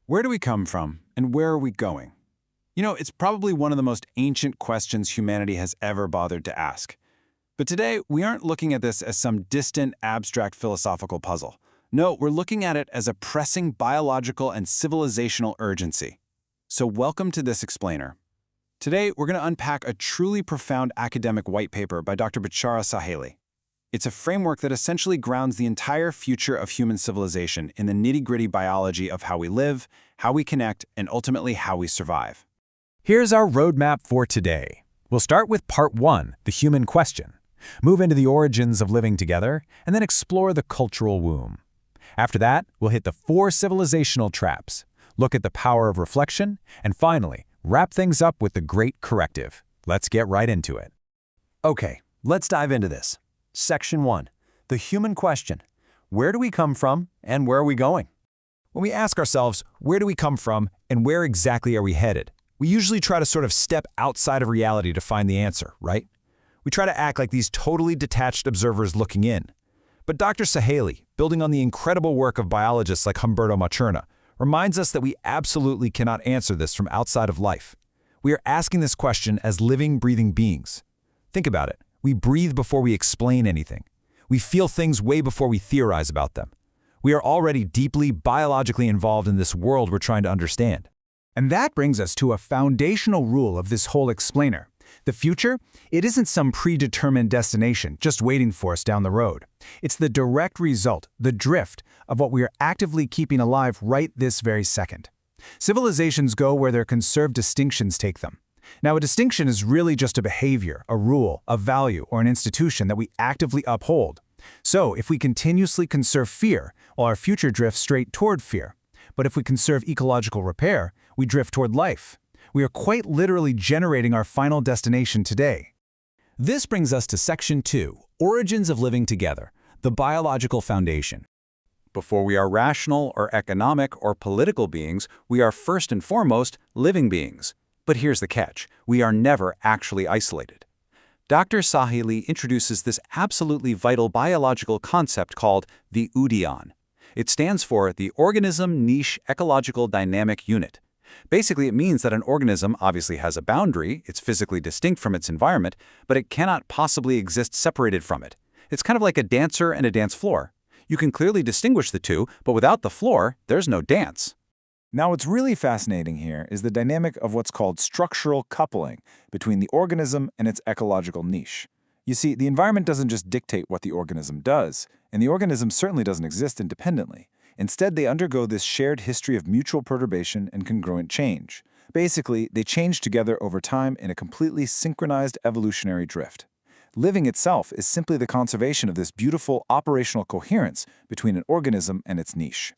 Where do we come from, and where are we going? You know, it's probably one of the most ancient questions humanity has ever bothered to ask. But today, we aren't looking at this as some distant, abstract philosophical puzzle. No, we're looking at it as a pressing biological and civilizational urgency. So welcome to this explainer. Today, we're going to unpack a truly profound academic white paper by Dr. Bichara Sahely. It's a framework that essentially grounds the entire future of human civilization in the nitty-gritty biology of how we live, how we connect, and ultimately how we survive. Here's our roadmap for today. We'll start with Part 1, the human question, move into the origins of living together, and then explore the cultural womb. After that, we'll hit the 4 civilizational traps, look at the power of reflection, and finally, wrap things up with the great corrective. Let's get right into it. Okay, let's dive into this. Section 1. The human question. Where do we come from and where are we going? When we ask ourselves, where do we come from and where exactly are we headed, we usually try to sort of step outside of reality to find the answer, right? We try to act like these totally detached observers looking in. But Dr. Sahely, building on the incredible work of biologists like Humberto Maturana, reminds us that we absolutely cannot answer this from outside of life. We are asking this question as living, breathing beings. Think about it. We breathe before we explain anything. We feel things way before we theorize about them. We are already deeply biologically involved in this world we're trying to understand. And that brings us to a foundational rule of this whole explainer. The future, it isn't some predetermined destination just waiting for us down the road. It's the direct result, the drift, of what we are actively keeping alive right this very second. Civilizations go where their conserved distinctions take them. Now, a distinction is really just a behavior, a rule, a value, or an institution that we actively uphold. So, if we continuously conserve fear, well, our future drifts straight toward fear. But if we conserve ecological repair, we drift toward life. We are quite literally generating our final destination today. This brings us to Section 2, Origins of Living Together, the biological foundation. Before we are rational or economic or political beings, we are first and foremost living beings. But here's the catch. We are never actually isolated. Dr. Sahely introduces this absolutely vital biological concept called the UDION. It stands for the Organism Niche Ecological Dynamic Unit. Basically, it means that an organism obviously has a boundary, it's physically distinct from its environment, but it cannot possibly exist separated from it. It's kind of like a dancer and a dance floor. You can clearly distinguish the two, but without the floor, there's no dance. Now, what's really fascinating here is the dynamic of what's called structural coupling between the organism and its ecological niche. You see, the environment doesn't just dictate what the organism does, and the organism certainly doesn't exist independently. Instead, they undergo this shared history of mutual perturbation and congruent change. Basically, they change together over time in a completely synchronized evolutionary drift. Living itself is simply the conservation of this beautiful operational coherence between an organism and its niche.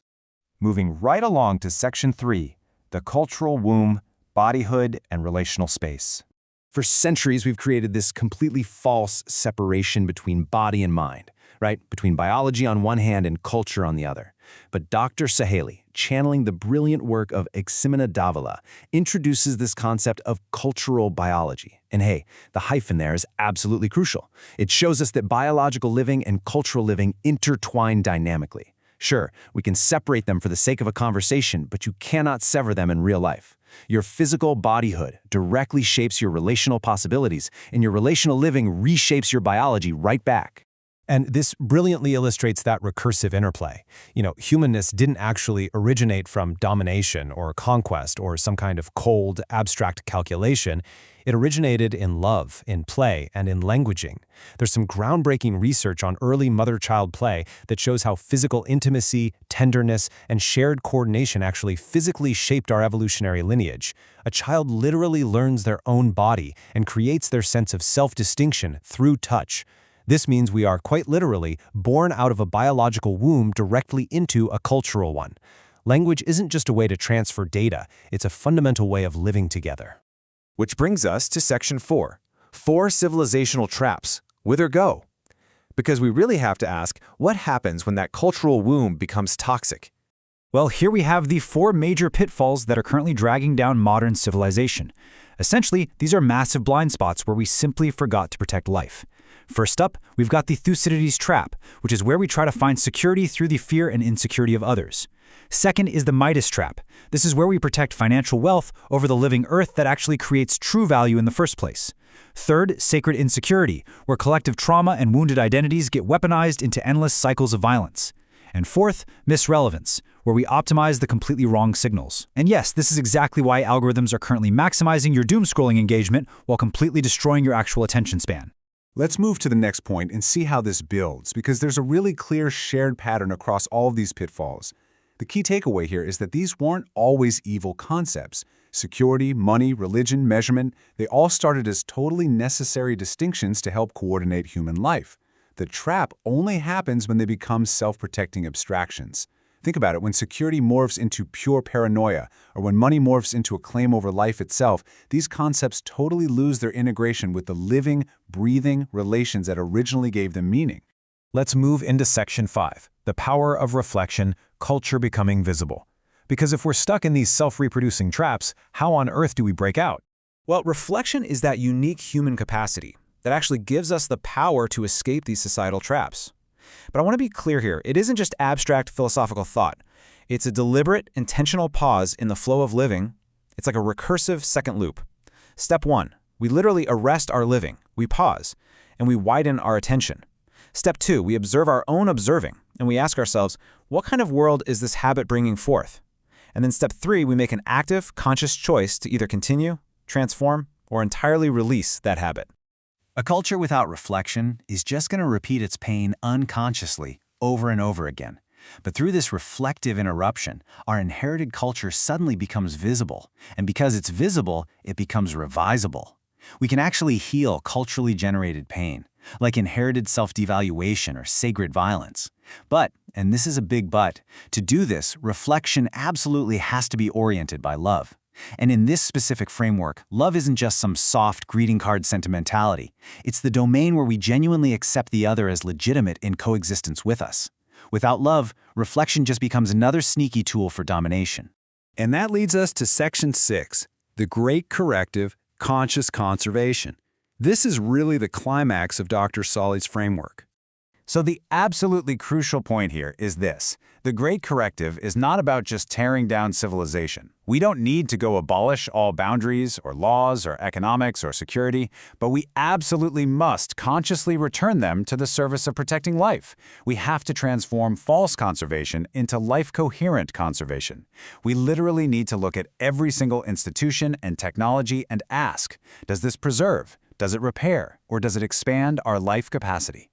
Moving right along to Section 3, the cultural womb, bodyhood, and relational space. For centuries, we've created this completely false separation between body and mind, right? Between biology on one hand and culture on the other. But Dr. Sahely, channeling the brilliant work of Ximena Dávila, introduces this concept of cultural biology. And hey, the hyphen there is absolutely crucial. It shows us that biological living and cultural living intertwine dynamically. Sure, we can separate them for the sake of a conversation, but you cannot sever them in real life. Your physical bodyhood directly shapes your relational possibilities, and your relational living reshapes your biology right back. And this brilliantly illustrates that recursive interplay. Humanness didn't actually originate from domination or conquest or some kind of cold, abstract calculation. It originated in love, in play, and in languaging. There's some groundbreaking research on early mother-child play that shows how physical intimacy, tenderness, and shared coordination actually physically shaped our evolutionary lineage. A child literally learns their own body and creates their sense of self-distinction through touch. This means we are quite literally born out of a biological womb directly into a cultural one. Language isn't just a way to transfer data, it's a fundamental way of living together. Which brings us to Section 4, 4 civilizational traps, whither go? Because we really have to ask, what happens when that cultural womb becomes toxic? Well, here we have the 4 major pitfalls that are currently dragging down modern civilization. Essentially, these are massive blind spots where we simply forgot to protect life. First up, we've got the Thucydides trap, which is where we try to find security through the fear and insecurity of others. Second is the Midas trap. This is where we protect financial wealth over the living earth that actually creates true value in the first place. Third, sacred insecurity, where collective trauma and wounded identities get weaponized into endless cycles of violence. And fourth, misrelevance, where we optimize the completely wrong signals. And yes, this is exactly why algorithms are currently maximizing your doom-scrolling engagement while completely destroying your actual attention span. Let's move to the next point and see how this builds, because there's a really clear shared pattern across all of these pitfalls. The key takeaway here is that these weren't always evil concepts. Security, money, religion, measurement, they all started as totally necessary distinctions to help coordinate human life. The trap only happens when they become self-protecting abstractions. Think about it, when security morphs into pure paranoia, or when money morphs into a claim over life itself, these concepts totally lose their integration with the living, breathing relations that originally gave them meaning. Let's move into Section 5, the power of reflection, culture becoming visible. Because if we're stuck in these self-reproducing traps, how on earth do we break out? Well, reflection is that unique human capacity that actually gives us the power to escape these societal traps. But I want to be clear here, it isn't just abstract philosophical thought. It's a deliberate, intentional pause in the flow of living. It's like a recursive second loop. Step 1, we literally arrest our living. We pause, and we widen our attention. Step 2, we observe our own observing, and we ask ourselves, what kind of world is this habit bringing forth? And then step 3, we make an active, conscious choice to either continue, transform, or entirely release that habit. A culture without reflection is just going to repeat its pain unconsciously over and over again. But through this reflective interruption, our inherited culture suddenly becomes visible. And because it's visible, it becomes revisable. We can actually heal culturally generated pain, like inherited self-devaluation or sacred violence. But, and this is a big but, to do this, reflection absolutely has to be oriented by love. And in this specific framework, love isn't just some soft greeting card sentimentality. It's the domain where we genuinely accept the other as legitimate in coexistence with us. Without love, reflection just becomes another sneaky tool for domination. And that leads us to Section 6, the great corrective, conscious conservation. This is really the climax of Dr. Sahely's framework. So the absolutely crucial point here is this. The great corrective is not about just tearing down civilization. We don't need to go abolish all boundaries or laws or economics or security, but we absolutely must consciously return them to the service of protecting life. We have to transform false conservation into life-coherent conservation. We literally need to look at every single institution and technology and ask, does this preserve, does it repair, or does it expand our life capacity?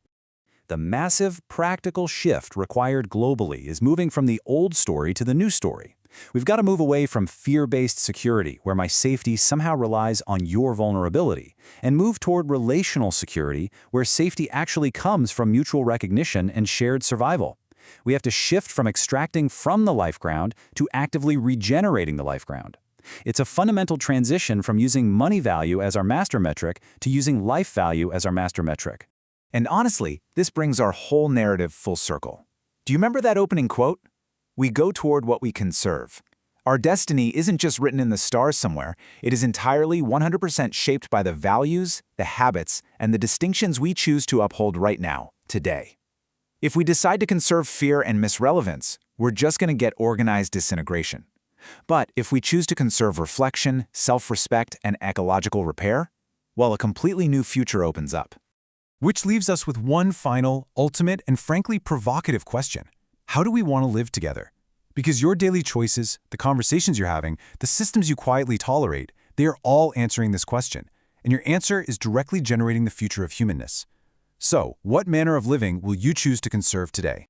The massive, practical shift required globally is moving from the old story to the new story. We've got to move away from fear-based security, where my safety somehow relies on your vulnerability, and move toward relational security, where safety actually comes from mutual recognition and shared survival. We have to shift from extracting from the life ground to actively regenerating the life ground. It's a fundamental transition from using money value as our master metric to using life value as our master metric. And honestly, this brings our whole narrative full circle. Do you remember that opening quote? We go toward what we conserve. Our destiny isn't just written in the stars somewhere. It is entirely 100% shaped by the values, the habits, and the distinctions we choose to uphold right now, today. If we decide to conserve fear and misrelevance, we're just going to get organized disintegration. But if we choose to conserve reflection, self-respect, and ecological repair, well, a completely new future opens up. Which leaves us with one final, ultimate, and frankly provocative question. How do we want to live together? Because your daily choices, the conversations you're having, the systems you quietly tolerate, they are all answering this question. And your answer is directly generating the future of humanness. So, what manner of living will you choose to conserve today?